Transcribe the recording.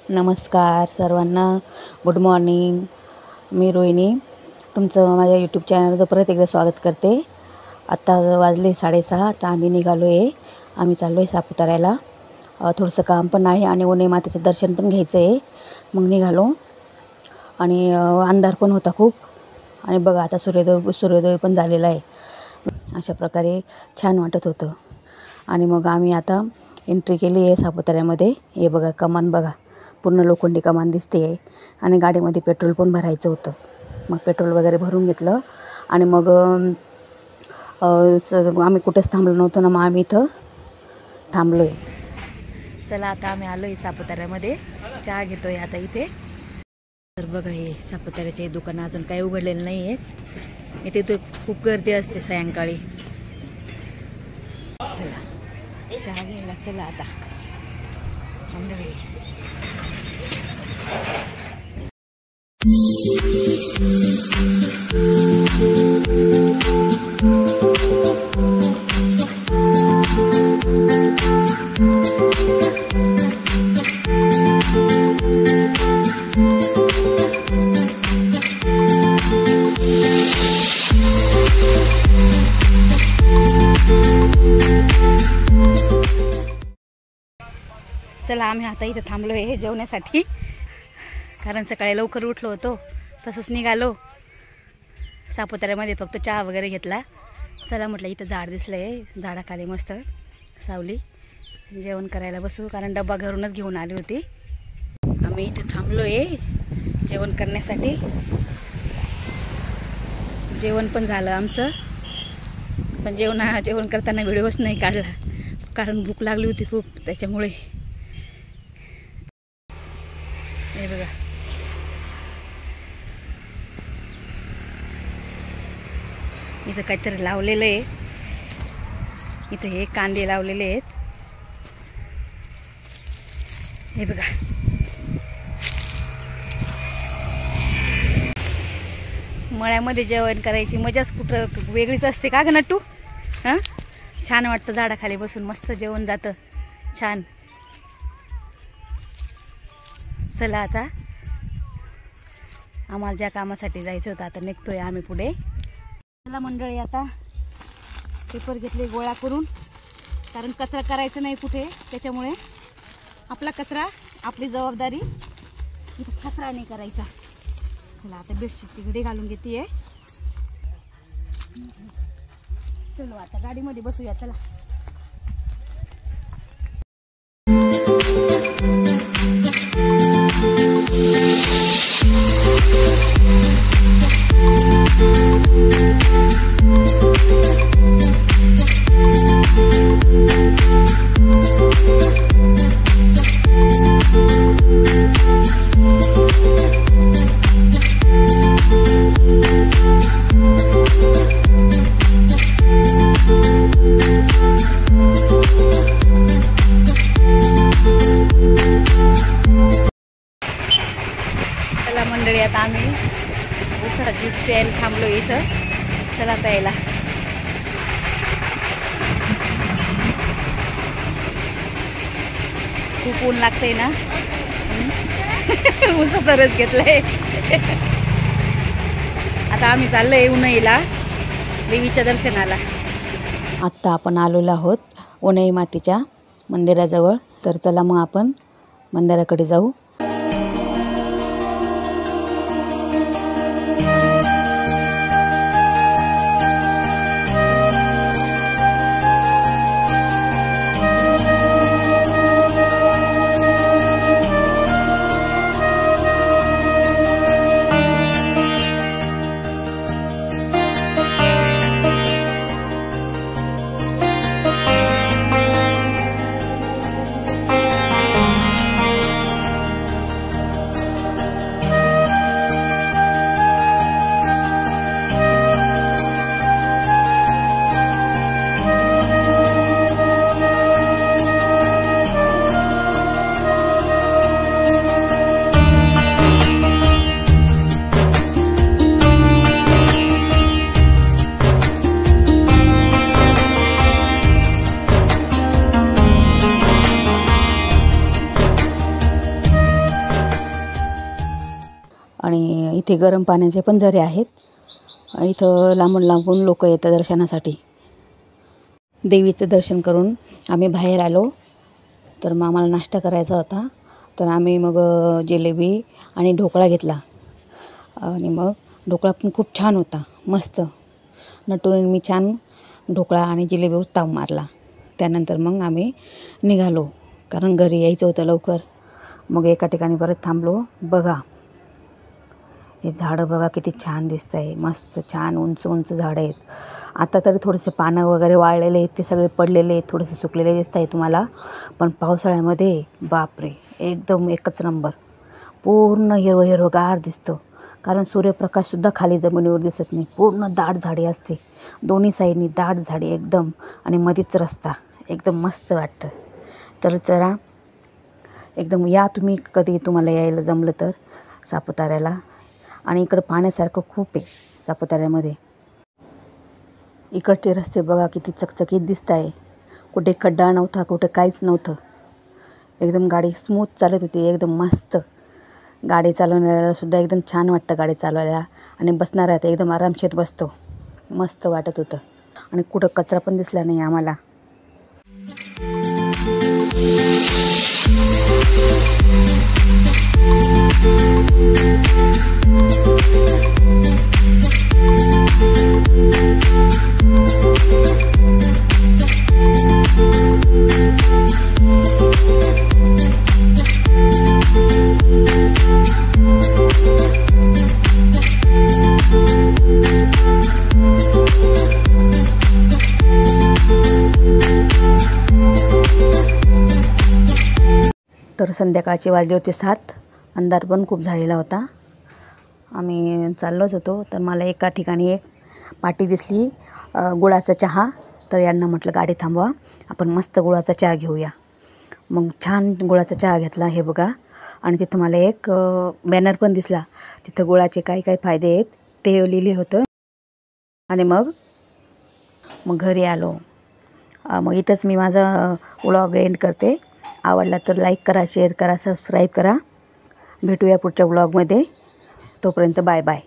नमस्कार सर्वांना, good morning. मी रोहिणी तुमचं माझ्या यूट्यूब चॅनलवर परत एकदा स्वागत करते. आत्ता वाजले 6:30. आता आम्ही निघालो आहे. आम्ही चाललो आहे सापुताऱ्याला. थोडंसं काम पण आहे आणि उन्हाई मातेचं दर्शन पण घ्यायचं आहे. मग निघालो आणि अंधार पण होता खूप. आणि बघा आता सूर्योदय पण झालेला आहे. अशा प्रकारे छान वाटत होतं. आणि मग आम्ही आता एंट्री केली आहे सापुताऱ्यामध्ये. हे बघा कमान, बघा पूर्ण लोखंडी कमान दिसते आहे. आणि गाडीमध्ये पेट्रोल पण भरायचं होतं. मग पेट्रोल वगैरे भरून घेतलं आणि मग आम्ही कुठेच थांबलो नव्हतो ना, मग आम्ही इथं थांबलो आहे. चला आता आम्ही आलो आहे सापुताऱ्यामध्ये. चहा घेतो आहे आता इथे. तर बघा हे सापुताऱ्याचे दुकानं अजून काही उघडलेलं नाही आहे. इथे तर खूप गर्दी असते सायंकाळी. चला चहा घ्यायला चला आता. चला आम्ही आता इथे थांबलो आहे जेवण्यासाठी, कारण सकाळी लवकर उठलो होतो. तसंच निघालो सापुताऱ्यामध्ये. फक्त चहा वगैरे घेतला. चला म्हटलं इथं झाड दिसलं आहे, झाडाखाली मस्त सावली. जेवण करायला बसू, कारण डब्बा घरूनच घेऊन आली होती. आम्ही इथे थांबलो आहे जेवण करण्यासाठी. जेवण पण झालं आमचं, पण जेवण करताना व्हिडिओच नाही काढला, कारण भूक लागली होती खूप, त्याच्यामुळे. हे बघा इथं काहीतरी लावलेलं आहे. इथं हे कांदे लावलेले आहेत. हे बघा मळ्यामध्ये जेवण करायची मजाच कुठं वेगळीच असते का ग नट्टू? हां, छान वाटतं झाडाखाली बसून. मस्त जेवण जातं छान. चला आता आम्हाला ज्या कामासाठी जायचं होतं आता निघतोय आम्ही पुढे. चला मंडळी, आता पेपर घेतले गोळा करून, कारण कचरा करायचं नाही कुठे, त्याच्यामुळे आपला कचरा आपली जबाबदारी, इथं कचरा नाही करायचा. चला आता बेडशीटची घडी घालून घेते. चलो आता गाडीमध्ये बसूया. चला मंडळी, आता आम्ही दुसरा ज्यूस प्यायला थांबलो इथं. चला प्यायला. खूप ऊन लागतंय ना, उसाचा रस घेतलाय. आता आम्ही चाललोय उन्हाईला, देवीच्या दर्शनाला. आत्ता आपण आलेलो आहोत उन्हाई मातेच्या मंदिराजवळ. तर चला मग आपण मंदिराकडे जाऊ. आणि इथे गरम पाण्याचे पण झरे आहेत. इथं लांबून लांबून लोक येतात दर्शनासाठी. देवीचं दर्शन करून आम्ही बाहेर आलो. तर मग आम्हाला नाश्ता करायचा होता. तर आम्ही मग जिलेबी आणि ढोकळा घेतला. आणि मग ढोकळा पण खूप छान होता, मस्त. नटून मी छान ढोकळा आणि जिलेबीवर ताव मारला. त्यानंतर मग आम्ही निघालो, कारण घरी यायचं होतं लवकर. मग एका ठिकाणी परत थांबलो. बघा हे झाडं बघा किती छान दिसत आहे, मस्त छान उंच उंच झाडं आहेत. आता तरी थोडेसे पानं वगैरे वाळलेले आहेत, ते सगळे पडलेले आहेत, थोडेसे सुकलेले दिसत आहे तुम्हाला. पण पावसाळ्यामध्ये बापरे एकदम एकच नंबर, पूर्ण हिरवं हिरवंगार दिसतं. कारण सूर्यप्रकाशसुद्धा खाली जमिनीवर दिसत नाही. पूर्ण दाट झाडी असते, दोन्ही साईडनी दाट झाडी एकदम, आणि मध्येच रस्ता. एकदम मस्त वाटतं. तर जरा एकदम या तुम्ही, कधी तुम्हाला यायला जमलं तर सापुताऱ्याला. आणि इकडं पाण्यासारखं खूप आहे सापुताऱ्यामध्ये. इकडचे रस्ते बघा किती चकचकीत दिसत आहे. कुठे खड्डा नव्हता, कुठे काहीच नव्हतं. एकदम गाडी स्मूथ चालत होती, एकदम मस्त. गाडी चालवणाऱ्याला सुद्धा एकदम छान वाटतं गाडी चालवायला, आणि बसणाऱ्या तर एकदम आरामशीर बसतो. मस्त वाटत होतं. आणि कुठं कचरा पण दिसला नाही आम्हाला. तर संध्याकाळची वाजली होती 7. अंधार पण खूप झालेला होता. आम्ही चाललोच होतो. तर मला एका ठिकाणी एक पाटी दिसली, गुळाचा चहा. तर यांना म्हटलं गाडी थांबवा, आपण मस्त गुळाचा चहा घेऊया. मग छान गुळाचा चहा घेतला. हे बघा. आणि तिथं मला एक बॅनर पण दिसला, तिथं गुळाचे काय काय फायदे आहेत ते लिहिले होतं. आणि मग घरी आलो. मग इथंच मी माझा व्लॉग एंड करते. आवडला तर लाईक करा, शेअर करा, सबस्क्राईब करा. भेटूया पुढच्या व्लॉगमध्ये. तोपर्यंत बाय बाय.